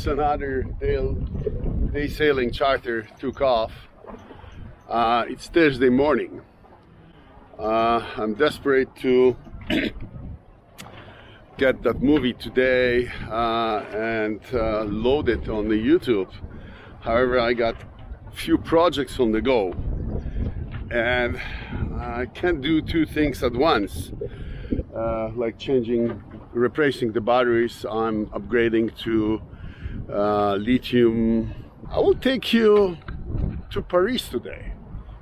course, another day sailing charter took off. It's Thursday morning. I'm desperate to get that movie today and load it on the YouTube. However, I got few projects on the go and I can't do two things at once, like replacing the batteries. I'm upgrading to lithium. I will take you to Paris today.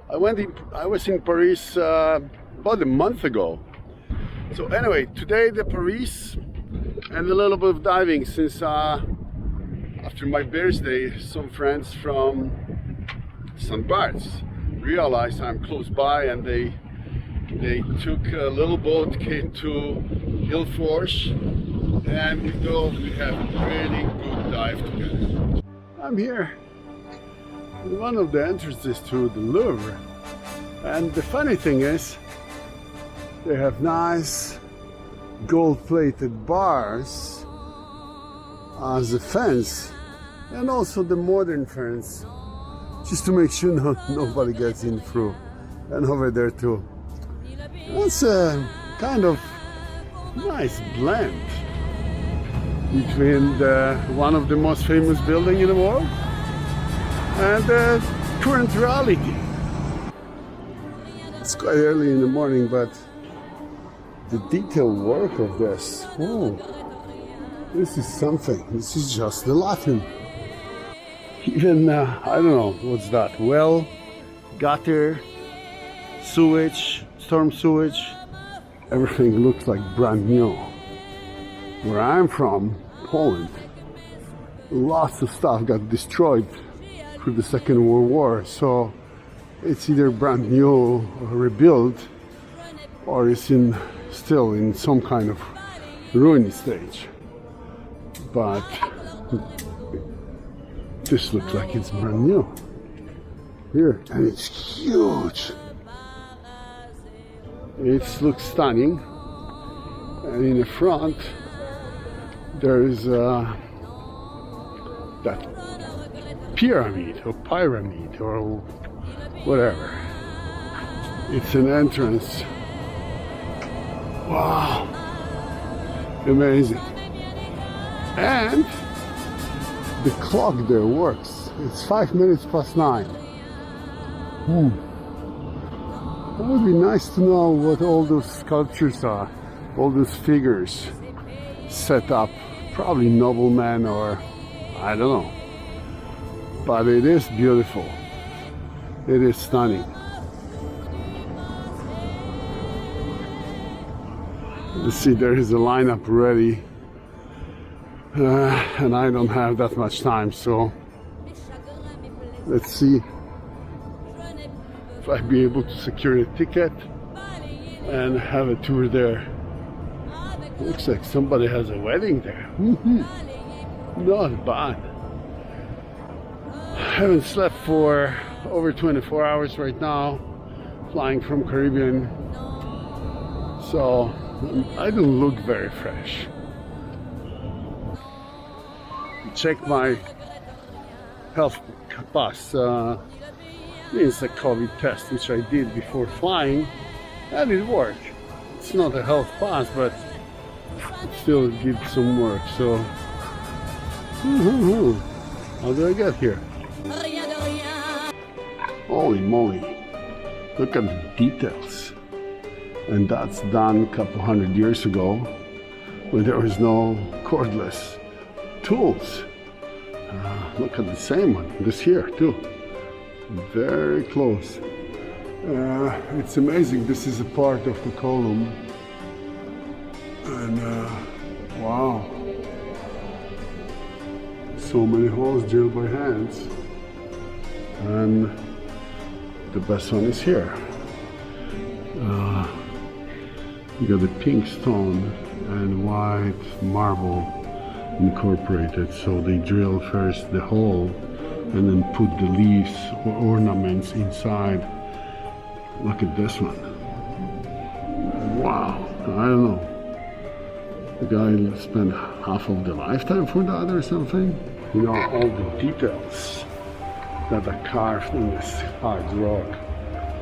I was in Paris about a month ago. So anyway, today the Paris and a little bit of diving, since after my birthday some friends from St. Barths realized I'm close by and they took a little boat, came to Ile Fourche, and we have a really good dive together. I'm here in one of the entrances to the Louvre, and the funny thing is they have nice gold-plated bars as a fence, and also the modern fence, just to make sure nobody gets in through. And over there too. That's a kind of nice blend between one of the most famous buildings in the world and the current reality. It's quite early in the morning, but the detailed work of this, oh, this is something. This is just the Latin. Even, I don't know, what's that? Well, gutter, sewage, storm sewage, everything looks like brand new. Where I'm from, Poland, lots of stuff got destroyed through the Second World War, so it's either brand new or rebuilt, or it's still in some kind of ruin stage. But this looks like it's brand new here, and it's huge. It looks stunning, and in the front there is that pyramid or whatever. It's an entrance. Wow, amazing. And the clock there works. It's 5 minutes past 9. It would be nice to know what all those sculptures are, all those figures set up. Probably noblemen or I don't know. But it is beautiful. It is stunning. Let's see, there is a lineup ready. And I don't have that much time, so let's see if I'll be able to secure a ticket and have a tour there. Looks like somebody has a wedding there. Not bad. I haven't slept for over 24 hours right now, flying from Caribbean, so I don't look very fresh. Check my health pass. It's a COVID test, which I did before flying, and it worked. It's not a health pass, but it still gives some work. So, how do I get here? Holy moly! Look at the details. And that's done a couple hundred years ago, when there was no cordless tools. Look at the same one, this here too. Very close. It's amazing. This is a part of the column. And wow. So many holes drilled by hands. And the best one is here. You got the pink stone and white marble incorporated, so they drill first the hole and then put the leaves or ornaments inside. Look at this one. Wow, I don't know. The guy spent half of the lifetime for that or something. You know, all the details that are carved in this hard rock,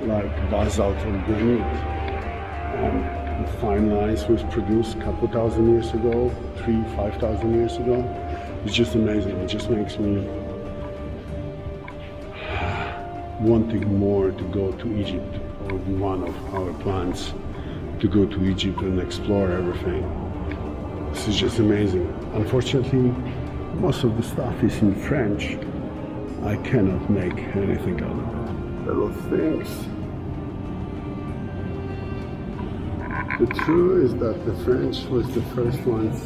like basalt or granite. And the fine lines was produced a couple thousand years ago, 5,000 years ago. It's just amazing. It just makes me wanting more to go to Egypt, or be one of our plans to go to Egypt and explore everything. This is just amazing. Unfortunately, most of the stuff is in French. I cannot make anything out of it. Little things. The truth is that the French was the first ones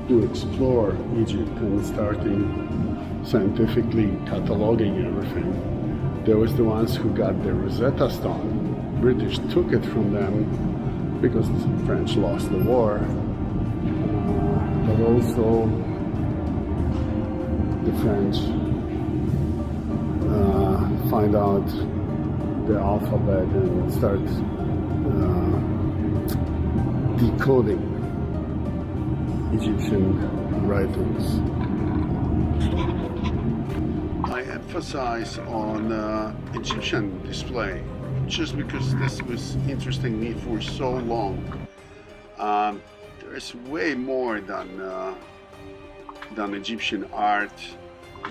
to explore Egypt and starting scientifically cataloging everything. They was the ones who got the Rosetta Stone. British took it from them because the French lost the war. But also the French find out the alphabet and start decoding Egyptian writings. I emphasize on Egyptian display just because this was interesting me for so long. There's way more than Egyptian art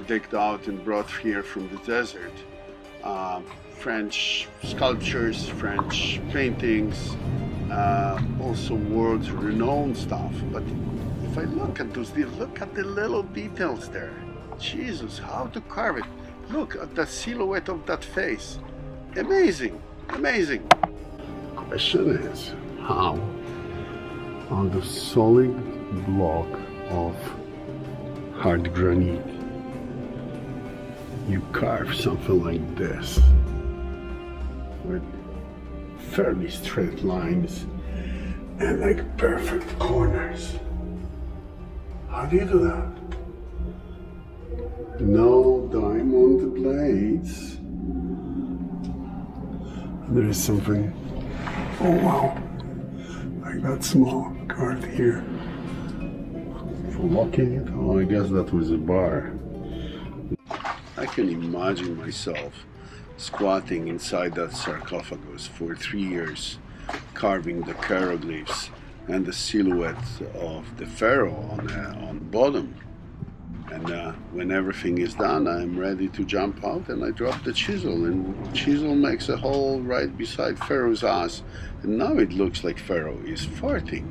digged out and brought here from the desert. French sculptures, French paintings, also world-renowned stuff. But if I look at those, look at the little details there. Jesus, how to carve it. Look at the silhouette of that face. Amazing, amazing. The question is, how on the solid block of hard granite you carve something like this with fairly straight lines and like perfect corners. How do you do that? No dime on the blades. There is something, oh wow, like that small card here. For locking it, oh I guess that was a bar. I can imagine myself squatting inside that sarcophagus for 3 years, carving the hieroglyphs and the silhouette of the pharaoh on the bottom. And when everything is done, I'm ready to jump out and I drop the chisel, and chisel makes a hole right beside Pharaoh's ass, and now it looks like Pharaoh is farting.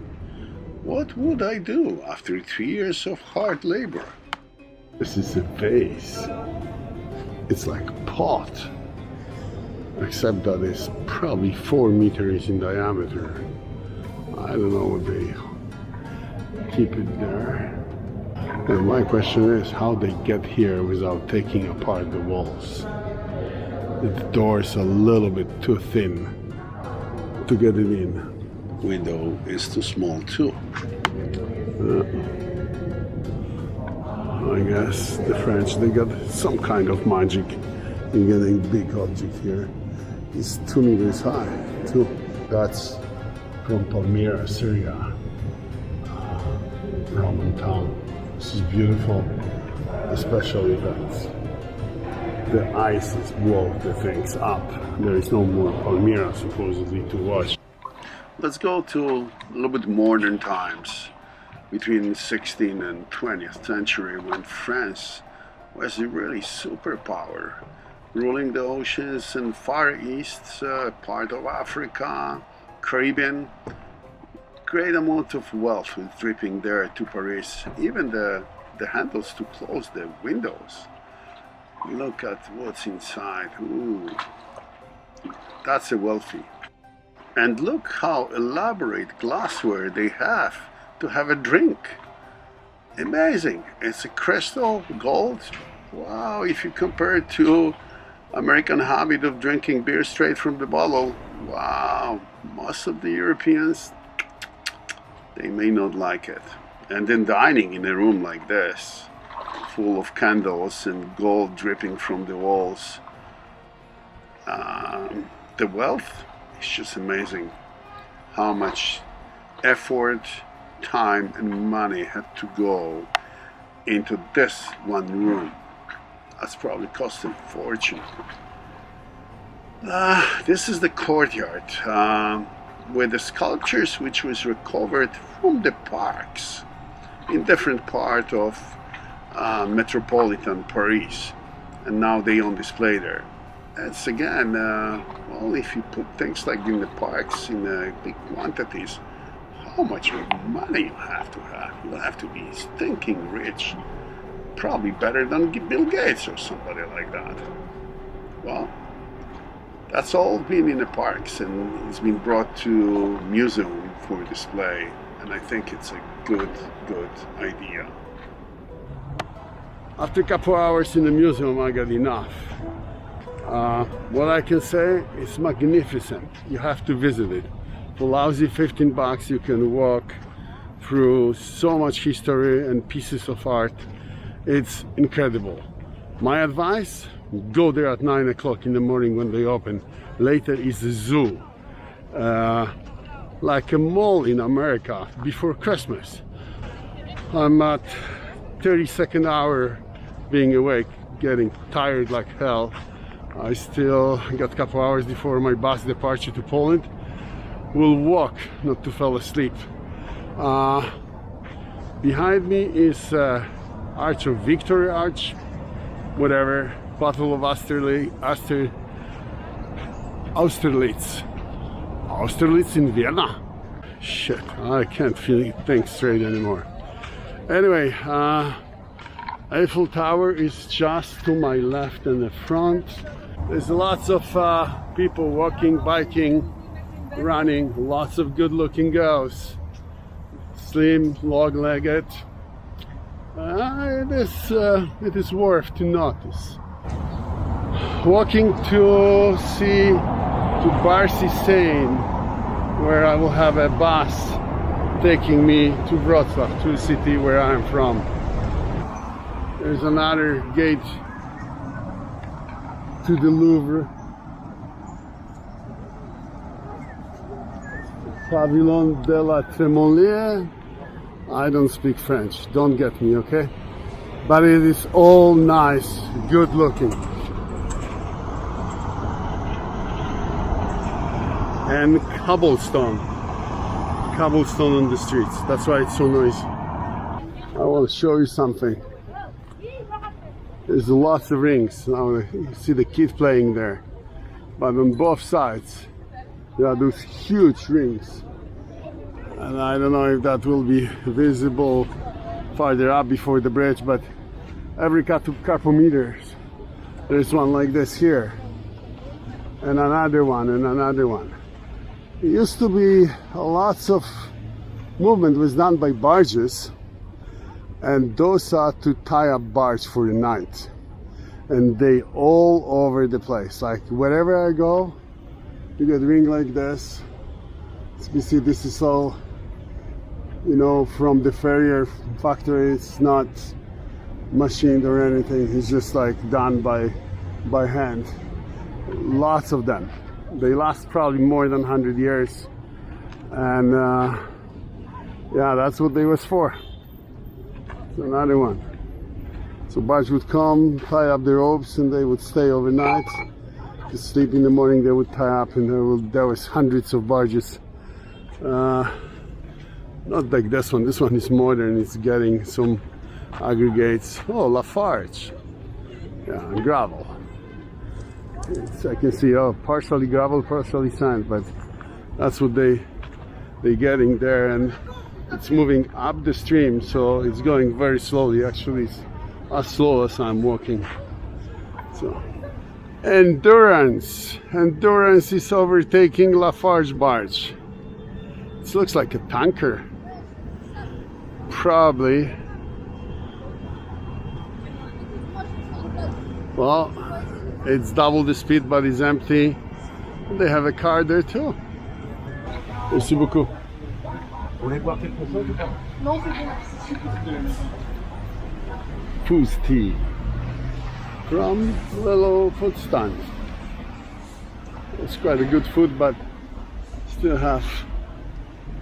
What would I do after 3 years of hard labor? This is a vase. It's like a pot, except that it's probably 4 meters in diameter. I don't know what they keep it there. And my question is how they get here without taking apart the walls. The door's a little bit too thin to get it in. Window is too small too. I guess the French, they got some kind of magic in getting big object here. It's 2 meters high too. That's from Palmyra, Syria, Roman town. This is beautiful, especially that the ice has blown the things up. There is no more Palmyra supposedly to watch. Let's go to a little bit modern times, between 16th and 20th century, when France was a really superpower, ruling the oceans and Far East, part of Africa, Caribbean. Great amount of wealth was dripping there to Paris. Even the handles to close the windows. Look at what's inside. Ooh, that's a wealthy. And look how elaborate glassware they have to have a drink. Amazing. It's a crystal gold. Wow, if you compare it to American habit of drinking beer straight from the bottle, wow, most of the Europeans, they may not like it. And then dining in a room like this, full of candles and gold dripping from the walls. The wealth is just amazing. How much effort, time and money had to go into this one room. That's probably cost a fortune. This is the courtyard with the sculptures which was recovered from the parks in different part of metropolitan Paris, and now they on display there. It's again, well, if you put things like in the parks in big quantities, how much money you have to have? You have to be stinking rich. Probably better than Bill Gates or somebody like that. Well, that's all been in the parks, and it's been brought to museum for display, and I think it's a good idea. After a couple hours in the museum, I got enough. What I can say is magnificent. You have to visit it. For lousy 15 bucks, you can walk through so much history and pieces of art. It's incredible. My advice, go there at 9 o'clock in the morning when they open. Later is the zoo. Like a mall in America before Christmas. I'm at 32nd hour being awake, getting tired like hell. I still got a couple hours before my bus departure to Poland. We'll walk, not to fall asleep. Behind me is Arch of Victory Arch, whatever, Battle of Austerlitz in Vienna. Shit, I can't think straight anymore. Anyway, Eiffel Tower is just to my left and the front. There's lots of people walking, biking, running, lots of good-looking girls, slim, long-legged. It is worth to notice. Walking to Barths, Seine, where I will have a bus taking me to Wroclaw, to the city where I am from. There's another gate to the Louvre. Pavillon de la Trémolière. I don't speak French, don't get me, okay? But it is all nice, good looking. And cobblestone on the streets. That's why it's so noisy. I will show you something. There's lots of rings. Now you see the kid playing there. But on both sides, there are those huge rings. And I don't know if that will be visible farther up before the bridge, but every couple meters, there's one like this here. And another one, and another one. It used to be lots of movement was done by barges, and those are to tie up barge for the night, and they all over the place. Like wherever I go, you get a ring like this. You see, this is all, you know, from the farrier factory. It's not machined or anything. It's just like done by hand. Lots of them. They last probably more than 100 years, and yeah, that's what they was for. So another one. So barge would come, tie up the ropes, and they would stay overnight. To sleep in the morning, they would tie up, and there was hundreds of barges. Not like this one. This one is modern. It's getting some aggregates. Oh, La Fourche. Yeah, and gravel. I can see, oh, partially gravel, partially sand, but that's what they're getting there, and it's moving up the stream, so it's going very slowly. Actually, it's as slow as I'm walking. So, Endurance is overtaking La Fourche barge. It looks like a tanker, probably. Well, it's double the speed, but it's empty. They have a car there too. Merci beaucoup. Food tea from little food stand. It's quite a good food, but still have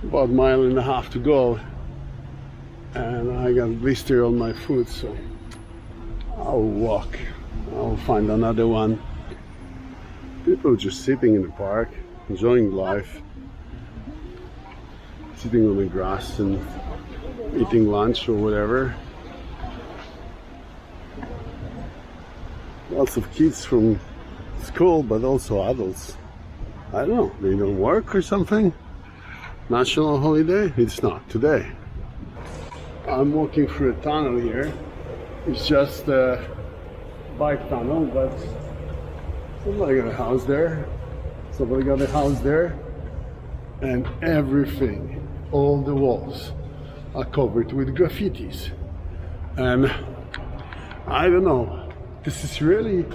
about a mile and a half to go. and I got blister on my foot, so I'll walk. I'll find another one. People just sitting in the park, enjoying life, sitting on the grass and eating lunch or whatever. Lots of kids from school, but also adults. I don't know, they don't work or something? National holiday? It's not today. I'm walking through a tunnel here. It's just a bike tunnel, but somebody got a house there. Somebody got a house there. And everything, all the walls are covered with graffitis. And I don't know, this is really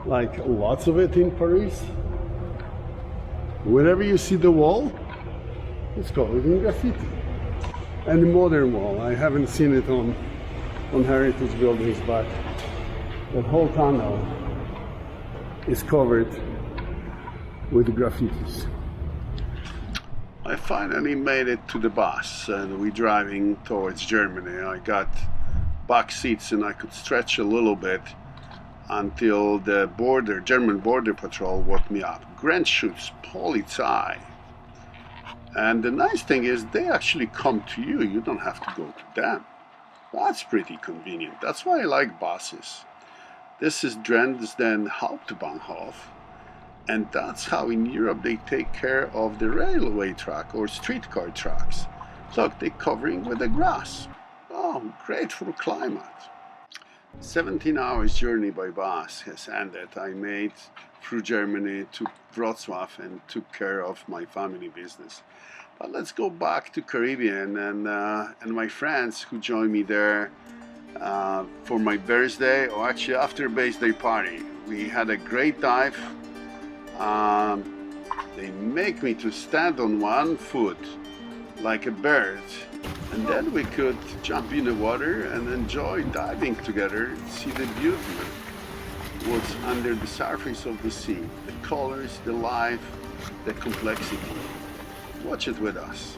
like lots of it in Paris. Wherever you see the wall, it's covered in graffiti. And the modern wall, I haven't seen it on heritage buildings, but that whole tunnel is covered with graffitis. I finally made it to the bus and we're driving towards Germany. I got back seats and I could stretch a little bit until the German border patrol woke me up. Grenzschutz, Polizei. And the nice thing is they actually come to you. You don't have to go to them. That's pretty convenient. That's why I like buses. This is Dresden Hauptbahnhof. And that's how in Europe they take care of the railway track or streetcar tracks. Look, they're covering with the grass. Oh, great for climate. 17 hours journey by bus has ended. I made through Germany to Wroclaw and took care of my family business. But let's go back to Caribbean and my friends who joined me there for my birthday, or actually after birthday party. We had a great dive. They make me to stand on one foot like a bird, and then we could jump in the water and enjoy diving together, see the beauty, what's under the surface of the sea, the colors, the life, the complexity. Watch it with us.